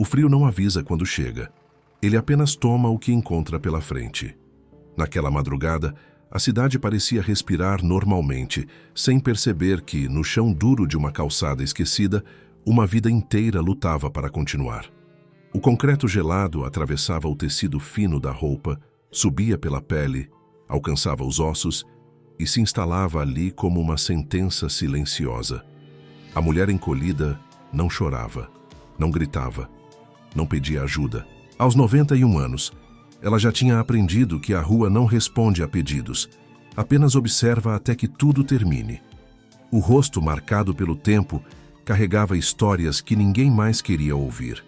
O frio não avisa quando chega. Ele apenas toma o que encontra pela frente. Naquela madrugada, a cidade parecia respirar normalmente, sem perceber que, no chão duro de uma calçada esquecida, uma vida inteira lutava para continuar. O concreto gelado atravessava o tecido fino da roupa, subia pela pele, alcançava os ossos e se instalava ali como uma sentença silenciosa. A mulher encolhida não chorava, não gritava, não pedia ajuda. Aos 91 anos, ela já tinha aprendido que a rua não responde a pedidos, apenas observa até que tudo termine. O rosto marcado pelo tempo carregava histórias que ninguém mais queria ouvir.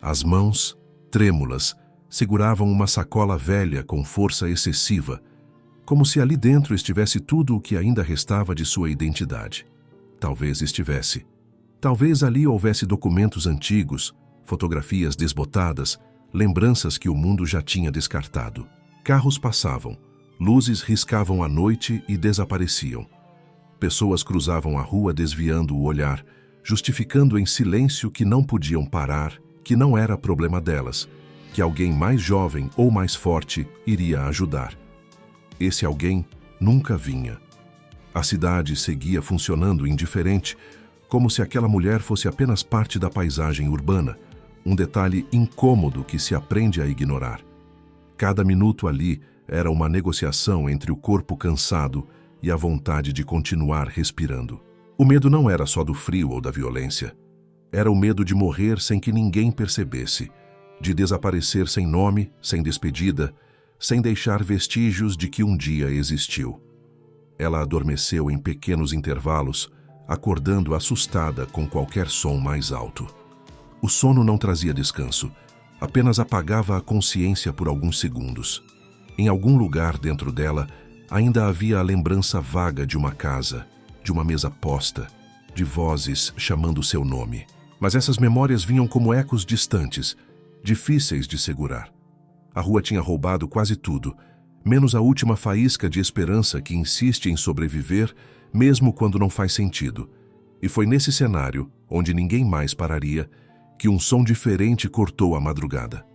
As mãos, trêmulas, seguravam uma sacola velha com força excessiva, como se ali dentro estivesse tudo o que ainda restava de sua identidade. Talvez estivesse. Talvez ali houvesse documentos antigos, fotografias desbotadas, lembranças que o mundo já tinha descartado. Carros passavam, luzes riscavam a noite e desapareciam. Pessoas cruzavam a rua desviando o olhar, justificando em silêncio que não podiam parar, que não era problema delas, que alguém mais jovem ou mais forte iria ajudar. Esse alguém nunca vinha. A cidade seguia funcionando indiferente, como se aquela mulher fosse apenas parte da paisagem urbana, um detalhe incômodo que se aprende a ignorar. Cada minuto ali era uma negociação entre o corpo cansado e a vontade de continuar respirando. O medo não era só do frio ou da violência. Era o medo de morrer sem que ninguém percebesse, de desaparecer sem nome, sem despedida, sem deixar vestígios de que um dia existiu. Ela adormeceu em pequenos intervalos, acordando assustada com qualquer som mais alto. O sono não trazia descanso, apenas apagava a consciência por alguns segundos. Em algum lugar dentro dela, ainda havia a lembrança vaga de uma casa, de uma mesa posta, de vozes chamando seu nome. Mas essas memórias vinham como ecos distantes, difíceis de segurar. A rua tinha roubado quase tudo, menos a última faísca de esperança que insiste em sobreviver, mesmo quando não faz sentido. E foi nesse cenário, onde ninguém mais pararia, que um som diferente cortou a madrugada.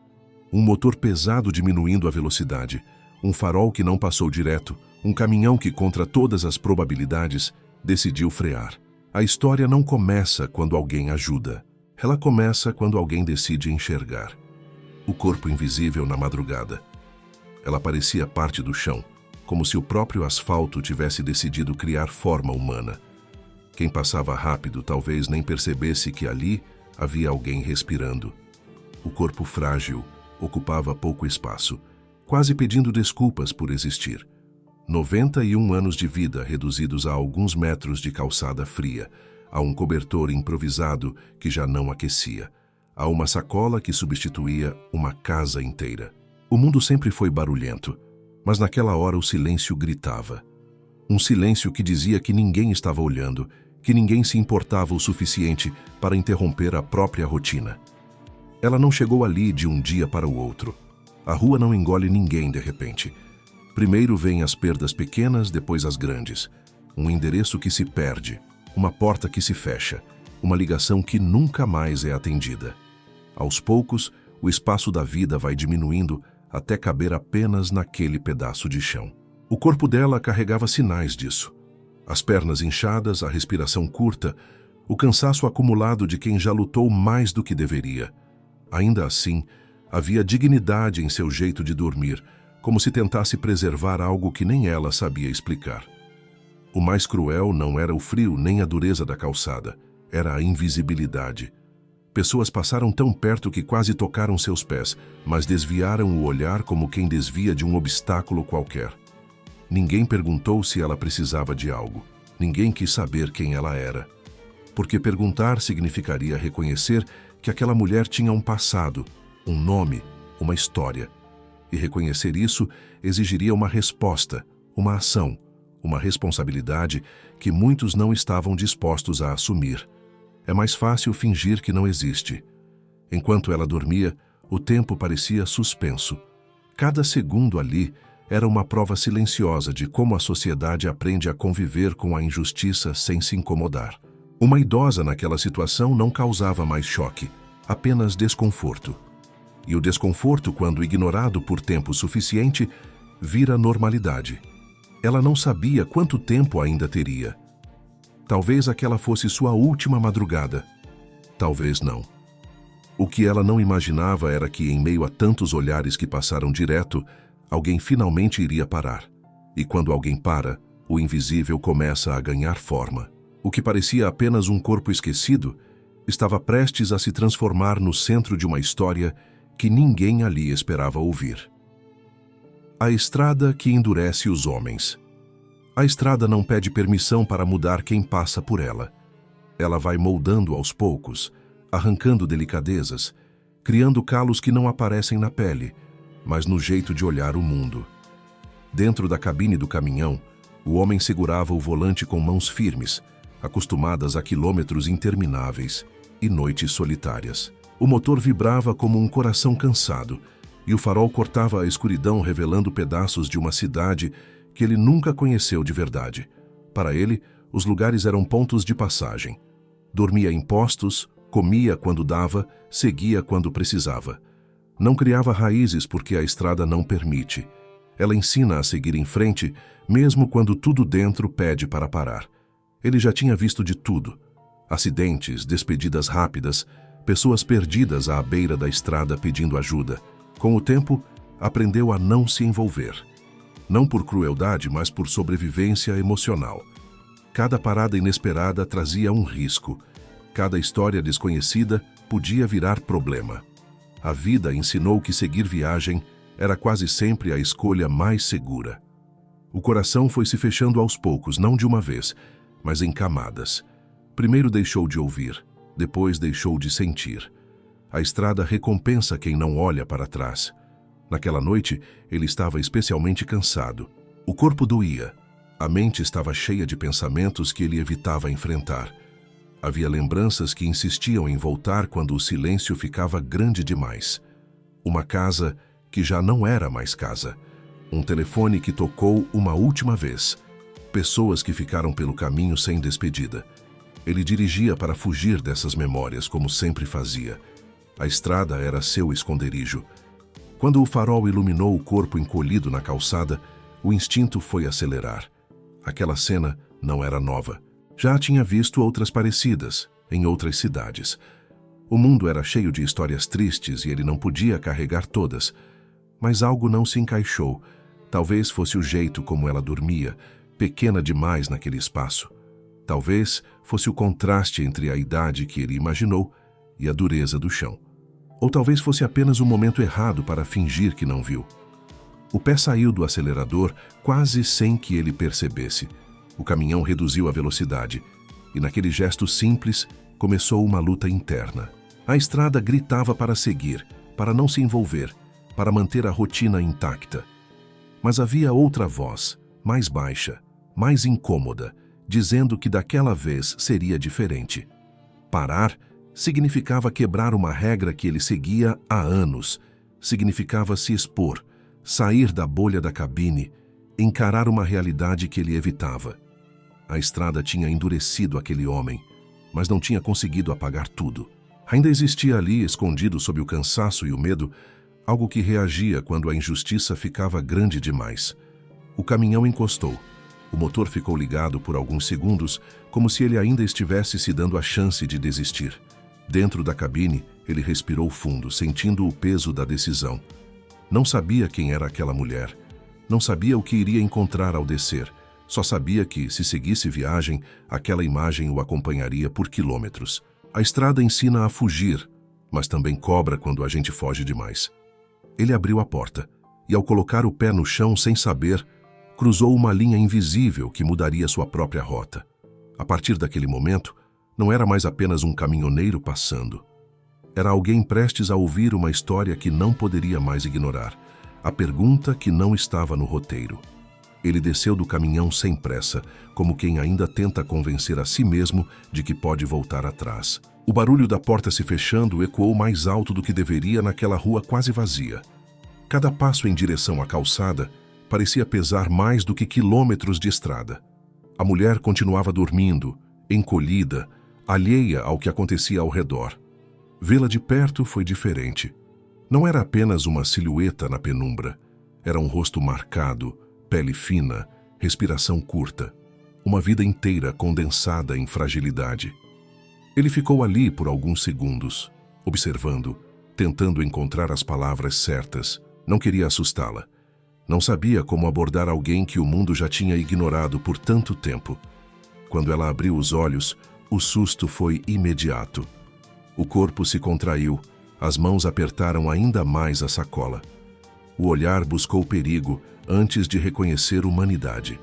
Um motor pesado diminuindo a velocidade, um farol que não passou direto, um caminhão que, contra todas as probabilidades, decidiu frear. A história não começa quando alguém ajuda. Ela começa quando alguém decide enxergar. O corpo invisível na madrugada. Ela parecia parte do chão, como se o próprio asfalto tivesse decidido criar forma humana. Quem passava rápido talvez nem percebesse que ali havia alguém respirando. O corpo frágil ocupava pouco espaço, quase pedindo desculpas por existir. 91 anos de vida reduzidos a alguns metros de calçada fria, a um cobertor improvisado que já não aquecia, a uma sacola que substituía uma casa inteira. O mundo sempre foi barulhento, mas naquela hora o silêncio gritava. Um silêncio que dizia que ninguém estava olhando, que ninguém se importava o suficiente para interromper a própria rotina. Ela não chegou ali de um dia para o outro. A rua não engole ninguém de repente. Primeiro vêm as perdas pequenas, depois as grandes. Um endereço que se perde, uma porta que se fecha, uma ligação que nunca mais é atendida. Aos poucos, o espaço da vida vai diminuindo até caber apenas naquele pedaço de chão. O corpo dela carregava sinais disso. As pernas inchadas, a respiração curta, o cansaço acumulado de quem já lutou mais do que deveria. Ainda assim, havia dignidade em seu jeito de dormir, como se tentasse preservar algo que nem ela sabia explicar. O mais cruel não era o frio nem a dureza da calçada, era a invisibilidade. Pessoas passaram tão perto que quase tocaram seus pés, mas desviaram o olhar como quem desvia de um obstáculo qualquer. Ninguém perguntou se ela precisava de algo. Ninguém quis saber quem ela era. Porque perguntar significaria reconhecer que aquela mulher tinha um passado, um nome, uma história. E reconhecer isso exigiria uma resposta, uma ação, uma responsabilidade que muitos não estavam dispostos a assumir. É mais fácil fingir que não existe. Enquanto ela dormia, o tempo parecia suspenso. Cada segundo ali era uma prova silenciosa de como a sociedade aprende a conviver com a injustiça sem se incomodar. Uma idosa naquela situação não causava mais choque. apenas desconforto. E o desconforto, quando ignorado por tempo suficiente, vira normalidade. Ela não sabia quanto tempo ainda teria. Talvez aquela fosse sua última madrugada. Talvez não. O que ela não imaginava era que, em meio a tantos olhares que passaram direto, alguém finalmente iria parar. E quando alguém para, o invisível começa a ganhar forma. O que parecia apenas um corpo esquecido estava prestes a se transformar no centro de uma história que ninguém ali esperava ouvir. A estrada que endurece os homens. A estrada não pede permissão para mudar quem passa por ela. Ela vai moldando aos poucos, arrancando delicadezas, criando calos que não aparecem na pele, mas no jeito de olhar o mundo. Dentro da cabine do caminhão, o homem segurava o volante com mãos firmes, acostumadas a quilômetros intermináveis e noites solitárias. O motor vibrava como um coração cansado, e o farol cortava a escuridão, revelando pedaços de uma cidade que ele nunca conheceu de verdade. Para ele, os lugares eram pontos de passagem. Dormia em postos, comia quando dava, seguia quando precisava. Não criava raízes porque a estrada não permite. Ela ensina a seguir em frente, mesmo quando tudo dentro pede para parar. Ele já tinha visto de tudo. Acidentes, despedidas rápidas, pessoas perdidas à beira da estrada pedindo ajuda. Com o tempo, aprendeu a não se envolver. Não por crueldade, mas por sobrevivência emocional. Cada parada inesperada trazia um risco. Cada história desconhecida podia virar problema. A vida ensinou que seguir viagem era quase sempre a escolha mais segura. O coração foi se fechando aos poucos, não de uma vez, mas em camadas. Primeiro deixou de ouvir, depois deixou de sentir. A estrada recompensa quem não olha para trás. Naquela noite, ele estava especialmente cansado. O corpo doía. A mente estava cheia de pensamentos que ele evitava enfrentar. Havia lembranças que insistiam em voltar quando o silêncio ficava grande demais. Uma casa que já não era mais casa. Um telefone que tocou uma última vez. Pessoas que ficaram pelo caminho sem despedida. Ele dirigia para fugir dessas memórias, como sempre fazia. A estrada era seu esconderijo. Quando o farol iluminou o corpo encolhido na calçada, o instinto foi acelerar. Aquela cena não era nova. Já tinha visto outras parecidas, em outras cidades. O mundo era cheio de histórias tristes e ele não podia carregar todas. Mas algo não se encaixou. Talvez fosse o jeito como ela dormia, pequena demais naquele espaço. Talvez fosse o contraste entre a idade que ele imaginou e a dureza do chão. Ou talvez fosse apenas o momento errado para fingir que não viu. O pé saiu do acelerador quase sem que ele percebesse. O caminhão reduziu a velocidade e, naquele gesto simples, começou uma luta interna. A estrada gritava para seguir, para não se envolver, para manter a rotina intacta. Mas havia outra voz, mais baixa, mais incômoda, dizendo que daquela vez seria diferente. Parar significava quebrar uma regra que ele seguia há anos. Significava se expor, sair da bolha da cabine, encarar uma realidade que ele evitava. A estrada tinha endurecido aquele homem, mas não tinha conseguido apagar tudo. Ainda existia ali, escondido sob o cansaço e o medo, algo que reagia quando a injustiça ficava grande demais. O caminhão encostou. O motor ficou ligado por alguns segundos, como se ele ainda estivesse se dando a chance de desistir. Dentro da cabine, ele respirou fundo, sentindo o peso da decisão. Não sabia quem era aquela mulher. Não sabia o que iria encontrar ao descer. Só sabia que, se seguisse viagem, aquela imagem o acompanharia por quilômetros. A estrada ensina a fugir, mas também cobra quando a gente foge demais. Ele abriu a porta e, ao colocar o pé no chão sem saber, cruzou uma linha invisível que mudaria sua própria rota. A partir daquele momento, não era mais apenas um caminhoneiro passando. Era alguém prestes a ouvir uma história que não poderia mais ignorar. A pergunta que não estava no roteiro. Ele desceu do caminhão sem pressa, como quem ainda tenta convencer a si mesmo de que pode voltar atrás. O barulho da porta se fechando ecoou mais alto do que deveria naquela rua quase vazia. Cada passo em direção à calçada parecia pesar mais do que quilômetros de estrada. A mulher continuava dormindo, encolhida, alheia ao que acontecia ao redor. Vê-la de perto foi diferente. Não era apenas uma silhueta na penumbra. Era um rosto marcado, pele fina, respiração curta. Uma vida inteira condensada em fragilidade. Ele ficou ali por alguns segundos, observando, tentando encontrar as palavras certas. Não queria assustá-la. Não sabia como abordar alguém que o mundo já tinha ignorado por tanto tempo. Quando ela abriu os olhos, o susto foi imediato. O corpo se contraiu, as mãos apertaram ainda mais a sacola. O olhar buscou perigo antes de reconhecer humanidade.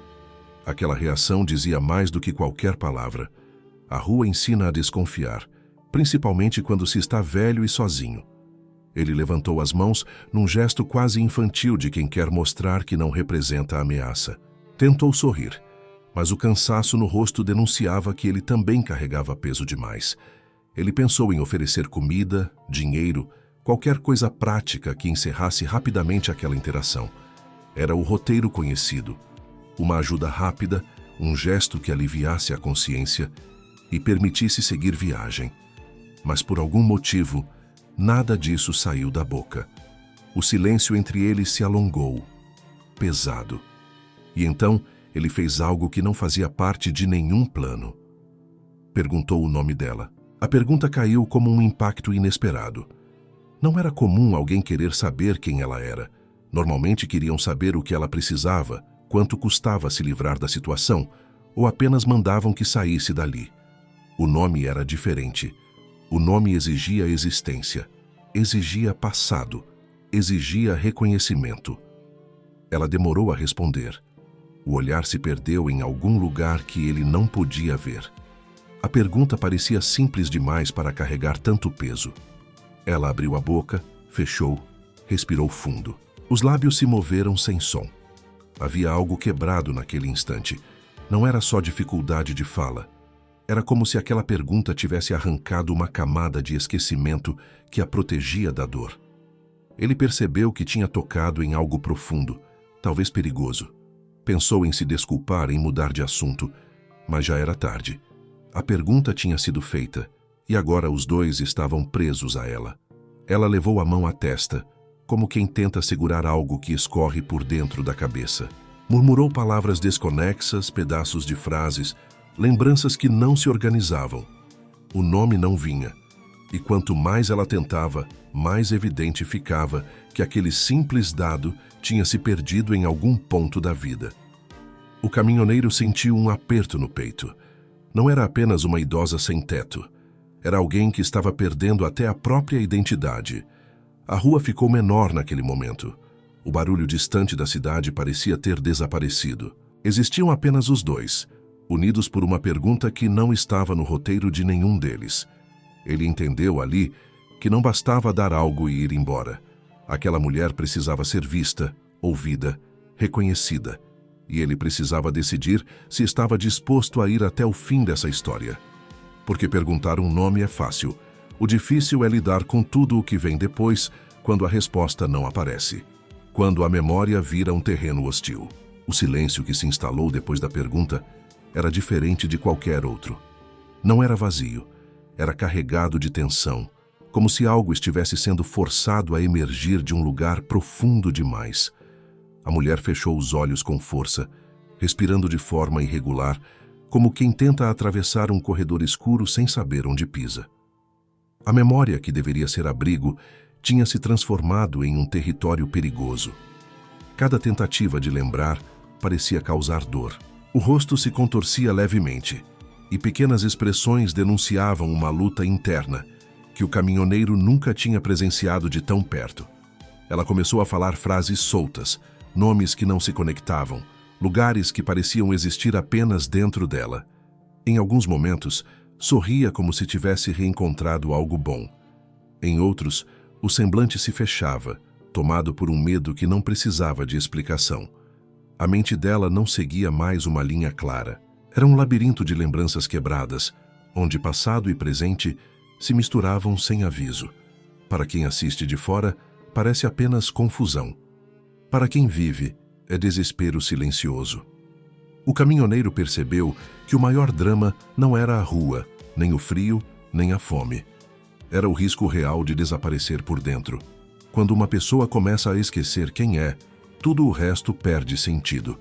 Aquela reação dizia mais do que qualquer palavra. A rua ensina a desconfiar, principalmente quando se está velho e sozinho. Ele levantou as mãos num gesto quase infantil de quem quer mostrar que não representa ameaça. Tentou sorrir, mas o cansaço no rosto denunciava que ele também carregava peso demais. Ele pensou em oferecer comida, dinheiro, qualquer coisa prática que encerrasse rapidamente aquela interação. Era o roteiro conhecido. Uma ajuda rápida, um gesto que aliviasse a consciência e permitisse seguir viagem. Mas por algum motivo, nada disso saiu da boca. O silêncio entre eles se alongou, pesado. E então, ele fez algo que não fazia parte de nenhum plano. Perguntou o nome dela. A pergunta caiu como um impacto inesperado. Não era comum alguém querer saber quem ela era. Normalmente queriam saber o que ela precisava, quanto custava se livrar da situação, ou apenas mandavam que saísse dali. O nome era diferente. O nome exigia existência, exigia passado, exigia reconhecimento. Ela demorou a responder. O olhar se perdeu em algum lugar que ele não podia ver. A pergunta parecia simples demais para carregar tanto peso. Ela abriu a boca, fechou, respirou fundo. Os lábios se moveram sem som. Havia algo quebrado naquele instante. Não era só dificuldade de fala. Era como se aquela pergunta tivesse arrancado uma camada de esquecimento que a protegia da dor. Ele percebeu que tinha tocado em algo profundo, talvez perigoso. Pensou em se desculpar, em mudar de assunto, mas já era tarde. A pergunta tinha sido feita, e agora os dois estavam presos a ela. Ela levou a mão à testa, como quem tenta segurar algo que escorre por dentro da cabeça. Murmurou palavras desconexas, pedaços de frases, lembranças que não se organizavam. O nome não vinha, e quanto mais ela tentava, mais evidente ficava que aquele simples dado tinha se perdido em algum ponto da vida. O caminhoneiro sentiu um aperto no peito. Não era apenas uma idosa sem teto. Era alguém que estava perdendo até a própria identidade. A rua ficou menor naquele momento. O barulho distante da cidade parecia ter desaparecido. Existiam apenas os dois, unidos por uma pergunta que não estava no roteiro de nenhum deles. Ele entendeu ali que não bastava dar algo e ir embora. Aquela mulher precisava ser vista, ouvida, reconhecida. E ele precisava decidir se estava disposto a ir até o fim dessa história. Porque perguntar um nome é fácil. O difícil é lidar com tudo o que vem depois, quando a resposta não aparece. Quando a memória vira um terreno hostil. O silêncio que se instalou depois da pergunta era diferente de qualquer outro. Não era vazio, era carregado de tensão, como se algo estivesse sendo forçado a emergir de um lugar profundo demais. A mulher fechou os olhos com força, respirando de forma irregular, como quem tenta atravessar um corredor escuro sem saber onde pisa. A memória, que deveria ser abrigo, tinha se transformado em um território perigoso. Cada tentativa de lembrar parecia causar dor. O rosto se contorcia levemente, e pequenas expressões denunciavam uma luta interna que o caminhoneiro nunca tinha presenciado de tão perto. Ela começou a falar frases soltas, nomes que não se conectavam, lugares que pareciam existir apenas dentro dela. Em alguns momentos, sorria como se tivesse reencontrado algo bom. Em outros, o semblante se fechava, tomado por um medo que não precisava de explicação. A mente dela não seguia mais uma linha clara. Era um labirinto de lembranças quebradas, onde passado e presente se misturavam sem aviso. Para quem assiste de fora, parece apenas confusão. Para quem vive, é desespero silencioso. O caminhoneiro percebeu que o maior drama não era a rua, nem o frio, nem a fome. Era o risco real de desaparecer por dentro. Quando uma pessoa começa a esquecer quem é, tudo o resto perde sentido.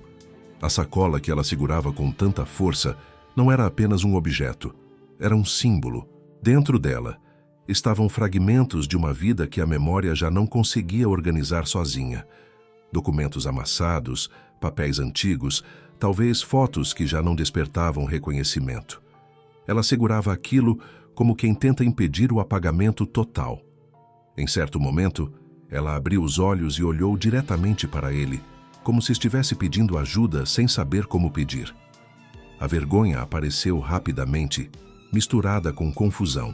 A sacola que ela segurava com tanta força não era apenas um objeto, era um símbolo. Dentro dela estavam fragmentos de uma vida que a memória já não conseguia organizar sozinha. Documentos amassados, papéis antigos, talvez fotos que já não despertavam reconhecimento. Ela segurava aquilo como quem tenta impedir o apagamento total. Em certo momento, ela abriu os olhos e olhou diretamente para ele, como se estivesse pedindo ajuda sem saber como pedir. A vergonha apareceu rapidamente, misturada com confusão.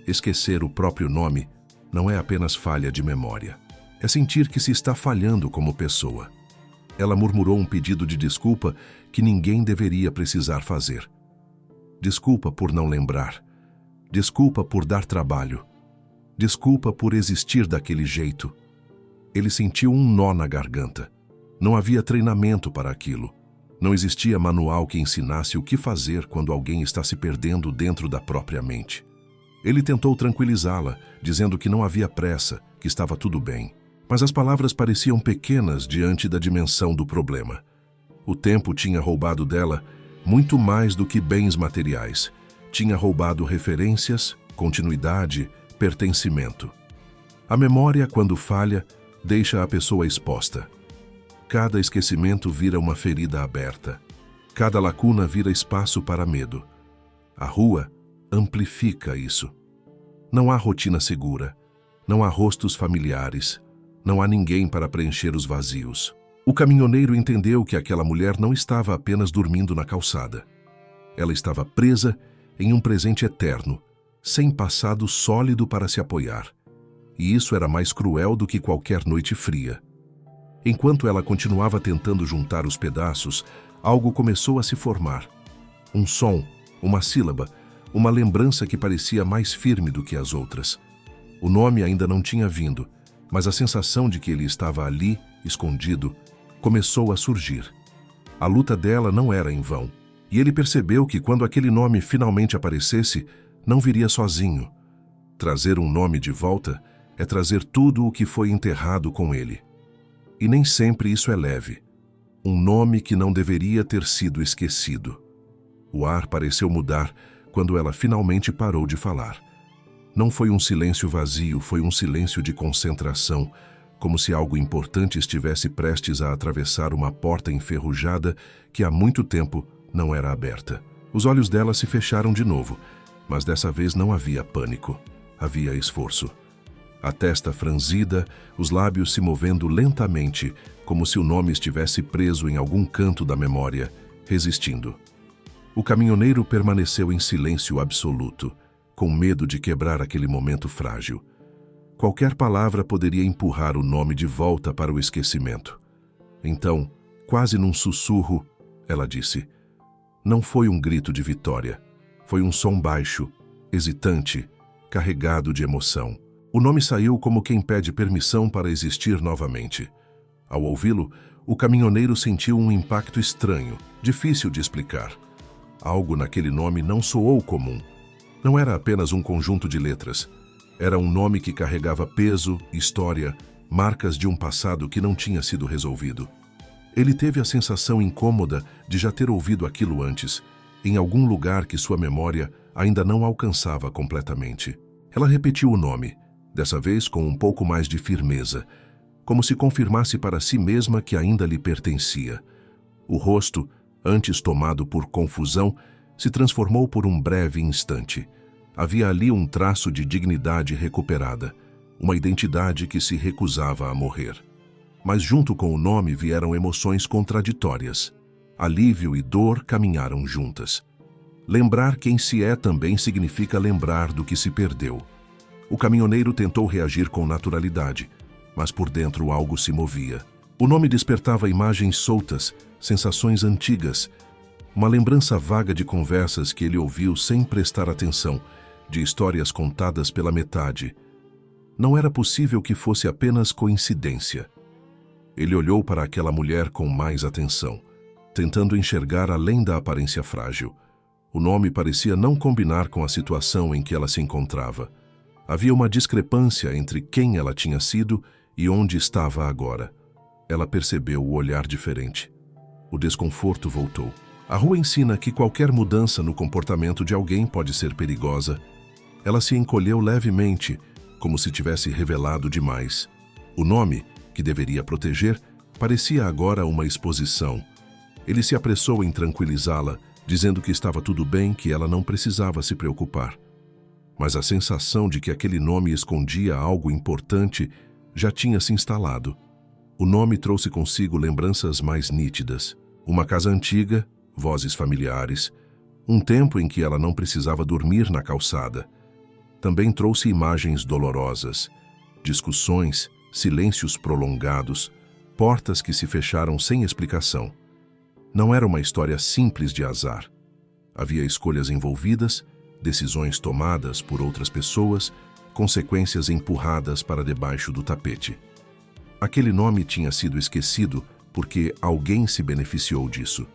Esquecer o próprio nome não é apenas falha de memória. É sentir que se está falhando como pessoa. Ela murmurou um pedido de desculpa que ninguém deveria precisar fazer. Desculpa por não lembrar. Desculpa por dar trabalho. Desculpa por existir daquele jeito. Ele sentiu um nó na garganta. Não havia treinamento para aquilo. Não existia manual que ensinasse o que fazer quando alguém está se perdendo dentro da própria mente. Ele tentou tranquilizá-la, dizendo que não havia pressa, que estava tudo bem. Mas as palavras pareciam pequenas diante da dimensão do problema. O tempo tinha roubado dela muito mais do que bens materiais. Tinha roubado referências, continuidade, pertencimento. A memória, quando falha, deixa a pessoa exposta. Cada esquecimento vira uma ferida aberta. Cada lacuna vira espaço para medo. A rua amplifica isso. Não há rotina segura. Não há rostos familiares. Não há ninguém para preencher os vazios. O caminhoneiro entendeu que aquela mulher não estava apenas dormindo na calçada. Ela estava presa em um presente eterno, sem passado sólido para se apoiar. E isso era mais cruel do que qualquer noite fria. Enquanto ela continuava tentando juntar os pedaços, algo começou a se formar. Um som, uma sílaba, uma lembrança que parecia mais firme do que as outras. O nome ainda não tinha vindo, mas a sensação de que ele estava ali, escondido, começou a surgir. A luta dela não era em vão, e ele percebeu que quando aquele nome finalmente aparecesse, não viria sozinho. Trazer um nome de volta é trazer tudo o que foi enterrado com ele. E nem sempre isso é leve. Um nome que não deveria ter sido esquecido. O ar pareceu mudar quando ela finalmente parou de falar. Não foi um silêncio vazio, foi um silêncio de concentração, como se algo importante estivesse prestes a atravessar uma porta enferrujada que há muito tempo não era aberta. Os olhos dela se fecharam de novo, mas dessa vez não havia pânico, havia esforço. A testa franzida, os lábios se movendo lentamente, como se o nome estivesse preso em algum canto da memória, resistindo. O caminhoneiro permaneceu em silêncio absoluto, com medo de quebrar aquele momento frágil. Qualquer palavra poderia empurrar o nome de volta para o esquecimento. Então, quase num sussurro, ela disse: "Não foi um grito de vitória. Foi um som baixo, hesitante, carregado de emoção." O nome saiu como quem pede permissão para existir novamente. Ao ouvi-lo, o caminhoneiro sentiu um impacto estranho, difícil de explicar. Algo naquele nome não soou comum. Não era apenas um conjunto de letras. Era um nome que carregava peso, história, marcas de um passado que não tinha sido resolvido. Ele teve a sensação incômoda de já ter ouvido aquilo antes, em algum lugar que sua memória ainda não alcançava completamente. Ela repetiu o nome, dessa vez com um pouco mais de firmeza, como se confirmasse para si mesma que ainda lhe pertencia. O rosto, antes tomado por confusão, se transformou por um breve instante. Havia ali um traço de dignidade recuperada, uma identidade que se recusava a morrer. Mas junto com o nome vieram emoções contraditórias. Alívio e dor caminharam juntas. Lembrar quem se é também significa lembrar do que se perdeu. O caminhoneiro tentou reagir com naturalidade, mas por dentro algo se movia. O nome despertava imagens soltas, sensações antigas, uma lembrança vaga de conversas que ele ouviu sem prestar atenção, de histórias contadas pela metade. Não era possível que fosse apenas coincidência. Ele olhou para aquela mulher com mais atenção, tentando enxergar além da aparência frágil. O nome parecia não combinar com a situação em que ela se encontrava. Havia uma discrepância entre quem ela tinha sido e onde estava agora. Ela percebeu o olhar diferente. O desconforto voltou. A rua ensina que qualquer mudança no comportamento de alguém pode ser perigosa. Ela se encolheu levemente, como se tivesse revelado demais. O nome, que deveria proteger, parecia agora uma exposição. Ele se apressou em tranquilizá-la, dizendo que estava tudo bem, que ela não precisava se preocupar. Mas a sensação de que aquele nome escondia algo importante já tinha se instalado. O nome trouxe consigo lembranças mais nítidas. Uma casa antiga, vozes familiares, um tempo em que ela não precisava dormir na calçada. Também trouxe imagens dolorosas, discussões, silêncios prolongados, portas que se fecharam sem explicação. Não era uma história simples de azar. Havia escolhas envolvidas, decisões tomadas por outras pessoas, consequências empurradas para debaixo do tapete. Aquele nome tinha sido esquecido porque alguém se beneficiou disso.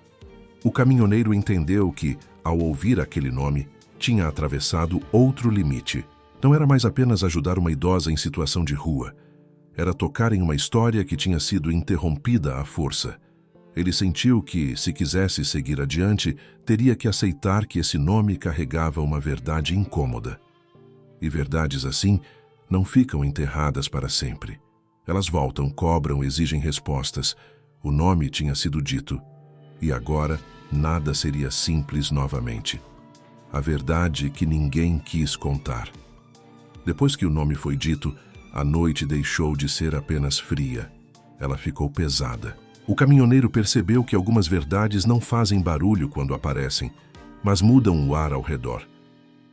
O caminhoneiro entendeu que, ao ouvir aquele nome, tinha atravessado outro limite. Não era mais apenas ajudar uma idosa em situação de rua. Era tocar em uma história que tinha sido interrompida à força. Ele sentiu que, se quisesse seguir adiante, teria que aceitar que esse nome carregava uma verdade incômoda. E verdades assim não ficam enterradas para sempre. Elas voltam, cobram, exigem respostas. O nome tinha sido dito. E agora, nada seria simples novamente. A verdade que ninguém quis contar. Depois que o nome foi dito, a noite deixou de ser apenas fria. Ela ficou pesada. O caminhoneiro percebeu que algumas verdades não fazem barulho quando aparecem, mas mudam o ar ao redor.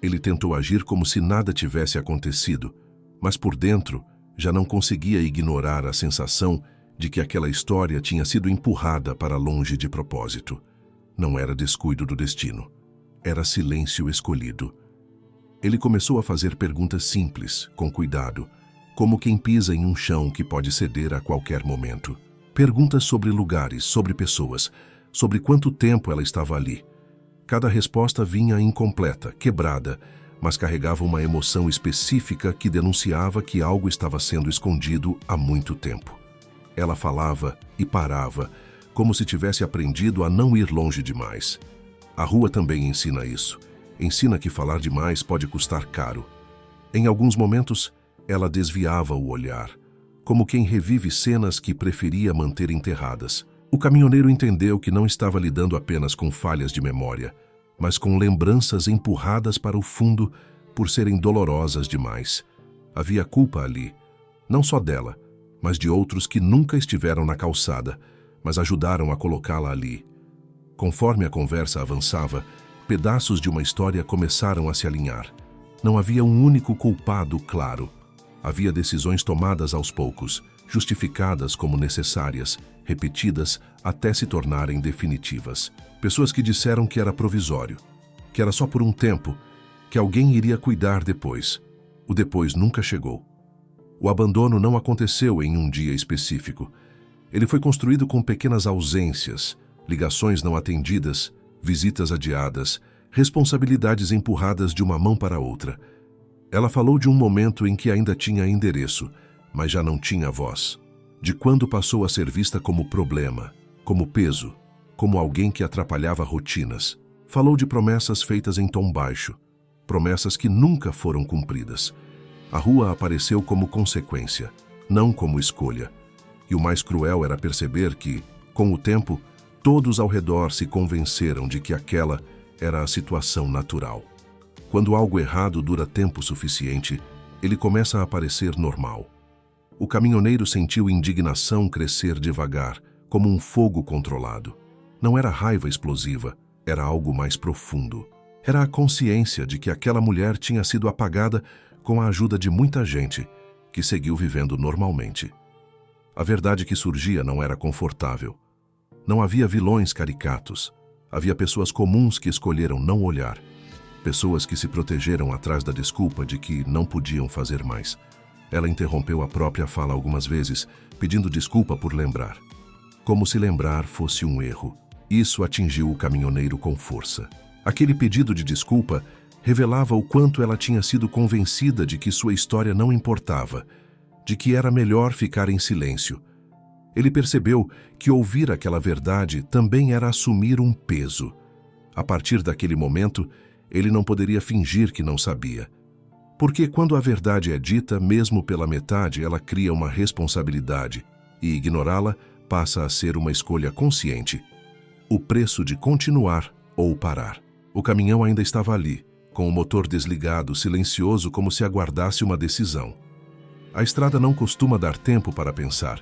Ele tentou agir como se nada tivesse acontecido, mas por dentro já não conseguia ignorar a sensação de que aquela história tinha sido empurrada para longe de propósito. Não era descuido do destino. Era silêncio escolhido. Ele começou a fazer perguntas simples, com cuidado, como quem pisa em um chão que pode ceder a qualquer momento. Perguntas sobre lugares, sobre pessoas, sobre quanto tempo ela estava ali. Cada resposta vinha incompleta, quebrada, mas carregava uma emoção específica que denunciava que algo estava sendo escondido há muito tempo. Ela falava e parava, como se tivesse aprendido a não ir longe demais. A rua também ensina isso. Ensina que falar demais pode custar caro. Em alguns momentos, ela desviava o olhar, como quem revive cenas que preferia manter enterradas. O caminhoneiro entendeu que não estava lidando apenas com falhas de memória, mas com lembranças empurradas para o fundo por serem dolorosas demais. Havia culpa ali, não só dela, mas de outros que nunca estiveram na calçada, mas ajudaram a colocá-la ali. Conforme a conversa avançava, pedaços de uma história começaram a se alinhar. Não havia um único culpado claro. Havia decisões tomadas aos poucos, justificadas como necessárias, repetidas até se tornarem definitivas. Pessoas que disseram que era provisório, que era só por um tempo, que alguém iria cuidar depois. O depois nunca chegou. O abandono não aconteceu em um dia específico. Ele foi construído com pequenas ausências, ligações não atendidas, visitas adiadas, responsabilidades empurradas de uma mão para outra. Ela falou de um momento em que ainda tinha endereço, mas já não tinha voz. De quando passou a ser vista como problema, como peso, como alguém que atrapalhava rotinas. Falou de promessas feitas em tom baixo, promessas que nunca foram cumpridas. A rua apareceu como consequência, não como escolha. E o mais cruel era perceber que, com o tempo, todos ao redor se convenceram de que aquela era a situação natural. Quando algo errado dura tempo suficiente, ele começa a parecer normal. O caminhoneiro sentiu indignação crescer devagar, como um fogo controlado. Não era raiva explosiva, era algo mais profundo. Era a consciência de que aquela mulher tinha sido apagada com a ajuda de muita gente, que seguiu vivendo normalmente. A verdade que surgia não era confortável. Não havia vilões caricatos. Havia pessoas comuns que escolheram não olhar. Pessoas que se protegeram atrás da desculpa de que não podiam fazer mais. Ela interrompeu a própria fala algumas vezes, pedindo desculpa por lembrar. Como se lembrar fosse um erro. Isso atingiu o caminhoneiro com força. Aquele pedido de desculpa revelava o quanto ela tinha sido convencida de que sua história não importava, de que era melhor ficar em silêncio. Ele percebeu que ouvir aquela verdade também era assumir um peso. A partir daquele momento, ele não poderia fingir que não sabia. Porque quando a verdade é dita, mesmo pela metade, ela cria uma responsabilidade, e ignorá-la passa a ser uma escolha consciente. O preço de continuar ou parar. O caminhão ainda estava ali, com o motor desligado, silencioso, como se aguardasse uma decisão. A estrada não costuma dar tempo para pensar,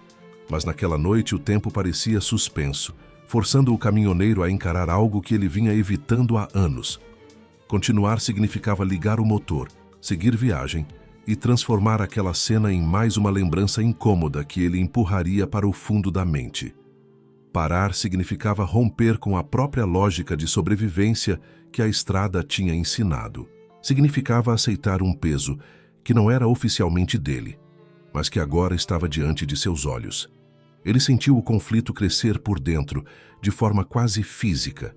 mas naquela noite o tempo parecia suspenso, forçando o caminhoneiro a encarar algo que ele vinha evitando há anos. Continuar significava ligar o motor, seguir viagem e transformar aquela cena em mais uma lembrança incômoda que ele empurraria para o fundo da mente. Parar significava romper com a própria lógica de sobrevivência que a estrada tinha ensinado. Significava aceitar um peso que não era oficialmente dele, mas que agora estava diante de seus olhos. Ele sentiu o conflito crescer por dentro, de forma quase física.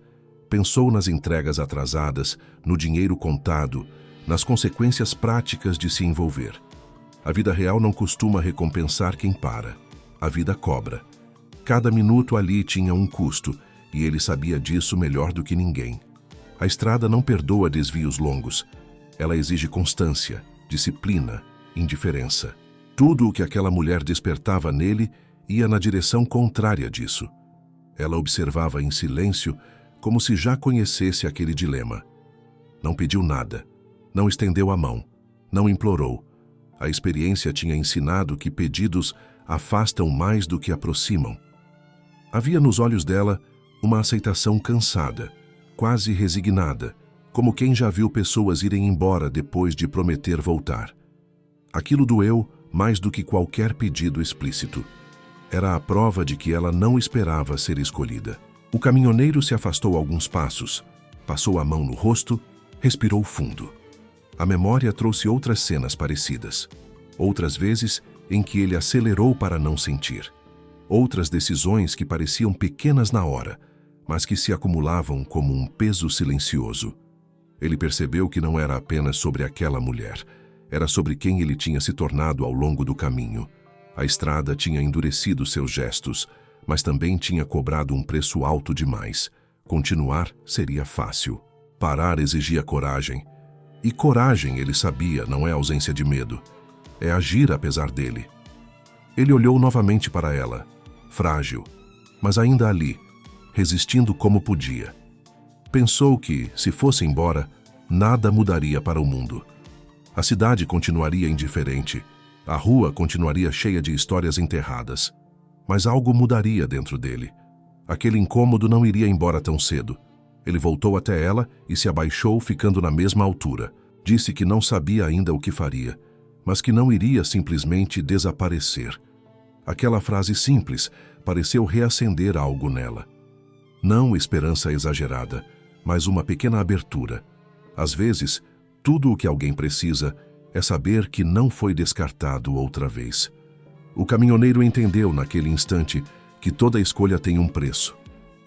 Pensou nas entregas atrasadas, no dinheiro contado, nas consequências práticas de se envolver. A vida real não costuma recompensar quem para. A vida cobra. Cada minuto ali tinha um custo, e ele sabia disso melhor do que ninguém. A estrada não perdoa desvios longos. Ela exige constância, disciplina, indiferença. Tudo o que aquela mulher despertava nele ia na direção contrária disso. Ela observava em silêncio, como se já conhecesse aquele dilema. Não pediu nada, não estendeu a mão, não implorou. A experiência tinha ensinado que pedidos afastam mais do que aproximam. Havia nos olhos dela uma aceitação cansada, quase resignada, como quem já viu pessoas irem embora depois de prometer voltar. Aquilo doeu mais do que qualquer pedido explícito. Era a prova de que ela não esperava ser escolhida. O caminhoneiro se afastou alguns passos, passou a mão no rosto, respirou fundo. A memória trouxe outras cenas parecidas. Outras vezes em que ele acelerou para não sentir. Outras decisões que pareciam pequenas na hora, mas que se acumulavam como um peso silencioso. Ele percebeu que não era apenas sobre aquela mulher, era sobre quem ele tinha se tornado ao longo do caminho. A estrada tinha endurecido seus gestos, mas também tinha cobrado um preço alto demais. Continuar seria fácil. Parar exigia coragem. E coragem, ele sabia, não é ausência de medo. É agir apesar dele. Ele olhou novamente para ela, frágil, mas ainda ali, resistindo como podia. Pensou que, se fosse embora, nada mudaria para o mundo. A cidade continuaria indiferente. A rua continuaria cheia de histórias enterradas. Mas algo mudaria dentro dele. Aquele incômodo não iria embora tão cedo. Ele voltou até ela e se abaixou, ficando na mesma altura. Disse que não sabia ainda o que faria, mas que não iria simplesmente desaparecer. Aquela frase simples pareceu reacender algo nela. Não esperança exagerada, mas uma pequena abertura. Às vezes, tudo o que alguém precisa é saber que não foi descartado outra vez. O caminhoneiro entendeu naquele instante que toda escolha tem um preço.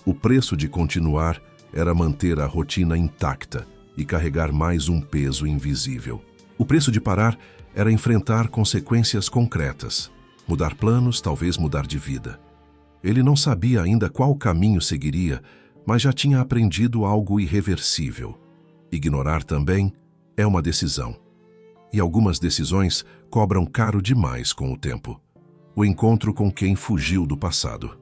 O preço de continuar era manter a rotina intacta e carregar mais um peso invisível. O preço de parar era enfrentar consequências concretas. Mudar planos, talvez mudar de vida. Ele não sabia ainda qual caminho seguiria, mas já tinha aprendido algo irreversível. Ignorar também é uma decisão. E algumas decisões cobram caro demais com o tempo. O encontro com quem fugiu do passado.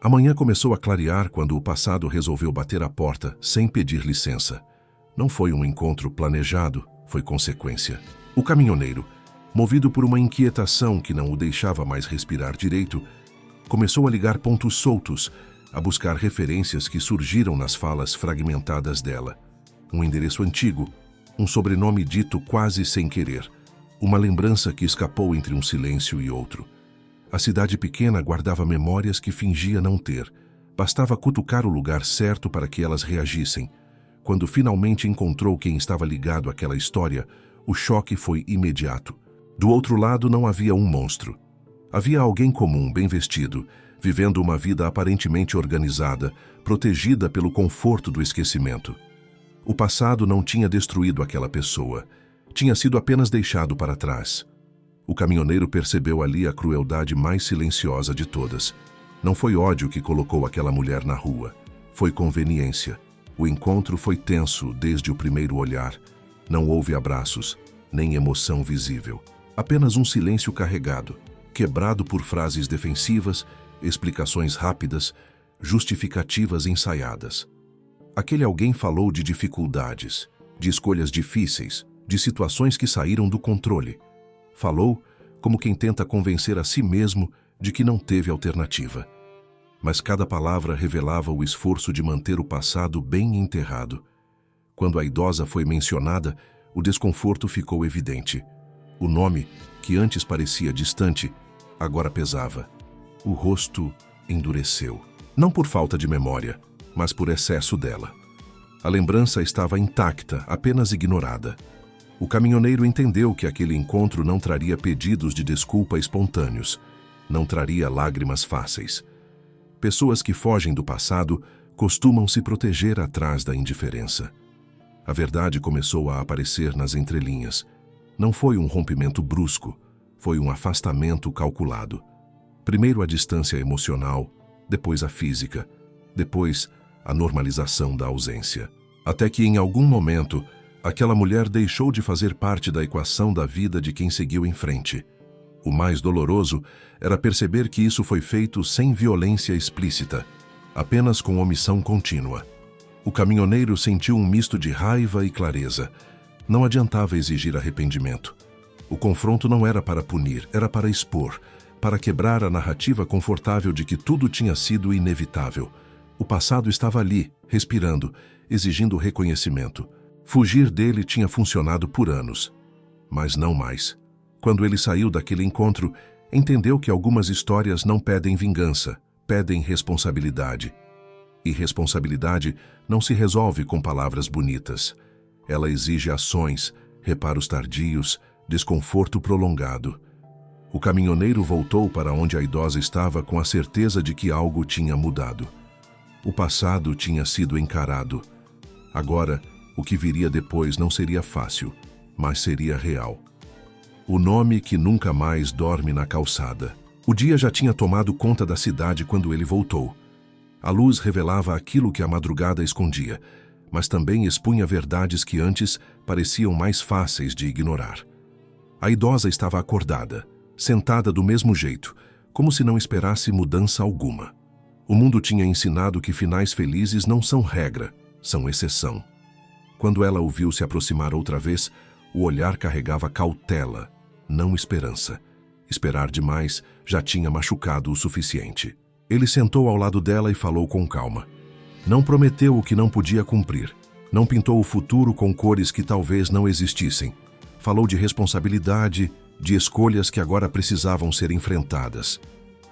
A manhã começou a clarear quando o passado resolveu bater à porta sem pedir licença. Não foi um encontro planejado, foi consequência. O caminhoneiro, movido por uma inquietação que não o deixava mais respirar direito, começou a ligar pontos soltos, a buscar referências que surgiram nas falas fragmentadas dela. Um endereço antigo, um sobrenome dito quase sem querer, uma lembrança que escapou entre um silêncio e outro. A cidade pequena guardava memórias que fingia não ter. Bastava cutucar o lugar certo para que elas reagissem. Quando finalmente encontrou quem estava ligado àquela história, o choque foi imediato. Do outro lado não havia um monstro. Havia alguém comum, bem vestido, vivendo uma vida aparentemente organizada, protegida pelo conforto do esquecimento. O passado não tinha destruído aquela pessoa. Tinha sido apenas deixado para trás. O caminhoneiro percebeu ali a crueldade mais silenciosa de todas. Não foi ódio que colocou aquela mulher na rua. Foi conveniência. O encontro foi tenso desde o primeiro olhar. Não houve abraços, nem emoção visível. Apenas um silêncio carregado, quebrado por frases defensivas, explicações rápidas, justificativas ensaiadas. Aquele alguém falou de dificuldades, de escolhas difíceis, de situações que saíram do controle. Falou como quem tenta convencer a si mesmo de que não teve alternativa. Mas cada palavra revelava o esforço de manter o passado bem enterrado. Quando a idosa foi mencionada, o desconforto ficou evidente. O nome, que antes parecia distante, agora pesava. O rosto endureceu. Não por falta de memória, mas por excesso dela. A lembrança estava intacta, apenas ignorada. O caminhoneiro entendeu que aquele encontro não traria pedidos de desculpa espontâneos, não traria lágrimas fáceis. Pessoas que fogem do passado costumam se proteger atrás da indiferença. A verdade começou a aparecer nas entrelinhas. Não foi um rompimento brusco, foi um afastamento calculado. Primeiro a distância emocional, depois a física, depois a normalização da ausência. Até que, em algum momento, aquela mulher deixou de fazer parte da equação da vida de quem seguiu em frente. O mais doloroso era perceber que isso foi feito sem violência explícita, apenas com omissão contínua. O caminhoneiro sentiu um misto de raiva e clareza. Não adiantava exigir arrependimento. O confronto não era para punir, era para expor, para quebrar a narrativa confortável de que tudo tinha sido inevitável. O passado estava ali, respirando, exigindo reconhecimento. Fugir dele tinha funcionado por anos, mas não mais. Quando ele saiu daquele encontro, entendeu que algumas histórias não pedem vingança, pedem responsabilidade. E responsabilidade não se resolve com palavras bonitas. Ela exige ações, reparos tardios, desconforto prolongado. O caminhoneiro voltou para onde a idosa estava com a certeza de que algo tinha mudado. O passado tinha sido encarado. Agora, o que viria depois não seria fácil, mas seria real. O nome que nunca mais dorme na calçada. O dia já tinha tomado conta da cidade quando ele voltou. A luz revelava aquilo que a madrugada escondia, mas também expunha verdades que antes pareciam mais fáceis de ignorar. A idosa estava acordada, sentada do mesmo jeito, como se não esperasse mudança alguma. O mundo tinha ensinado que finais felizes não são regra, são exceção. Quando ela o viu se aproximar outra vez, o olhar carregava cautela, não esperança. Esperar demais já tinha machucado o suficiente. Ele sentou ao lado dela e falou com calma. Não prometeu o que não podia cumprir. Não pintou o futuro com cores que talvez não existissem. Falou de responsabilidade, de escolhas que agora precisavam ser enfrentadas.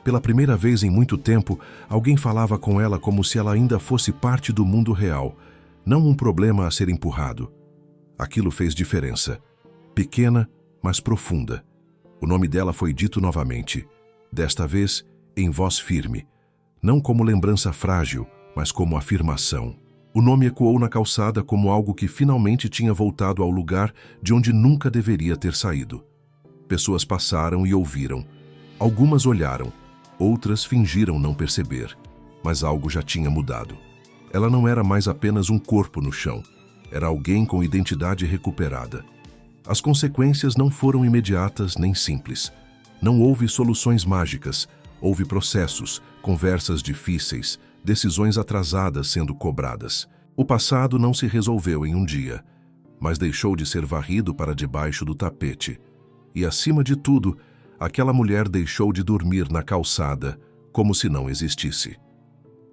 Pela primeira vez em muito tempo, alguém falava com ela como se ela ainda fosse parte do mundo real, não um problema a ser empurrado. Aquilo fez diferença. Pequena, mas profunda. O nome dela foi dito novamente, desta vez em voz firme, não como lembrança frágil, mas como afirmação. O nome ecoou na calçada como algo que finalmente tinha voltado ao lugar de onde nunca deveria ter saído. Pessoas passaram e ouviram. Algumas olharam, outras fingiram não perceber, mas algo já tinha mudado. Ela não era mais apenas um corpo no chão, era alguém com identidade recuperada. As consequências não foram imediatas nem simples. Não houve soluções mágicas, houve processos, conversas difíceis, decisões atrasadas sendo cobradas. O passado não se resolveu em um dia, mas deixou de ser varrido para debaixo do tapete. E, acima de tudo, aquela mulher deixou de dormir na calçada, como se não existisse.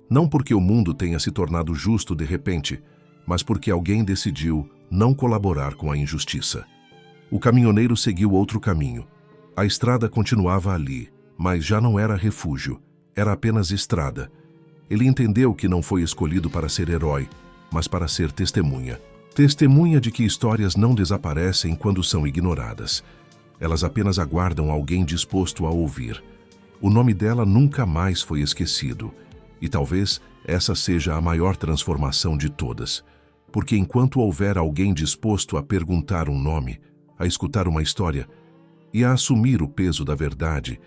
Não porque o mundo tenha se tornado justo de repente, mas porque alguém decidiu não colaborar com a injustiça. O caminhoneiro seguiu outro caminho. A estrada continuava ali, mas já não era refúgio, era apenas estrada. Ele entendeu que não foi escolhido para ser herói, mas para ser testemunha. Testemunha de que histórias não desaparecem quando são ignoradas. Elas apenas aguardam alguém disposto a ouvir. O nome dela nunca mais foi esquecido, e talvez essa seja a maior transformação de todas. porque enquanto houver alguém disposto a perguntar um nome, a escutar uma história e a assumir o peso da verdade,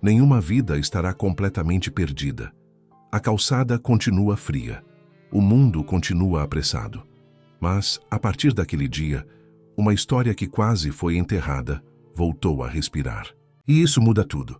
nenhuma vida estará completamente perdida. A calçada continua fria, o mundo continua apressado. Mas, a partir daquele dia, uma história que quase foi enterrada voltou a respirar. E isso muda tudo.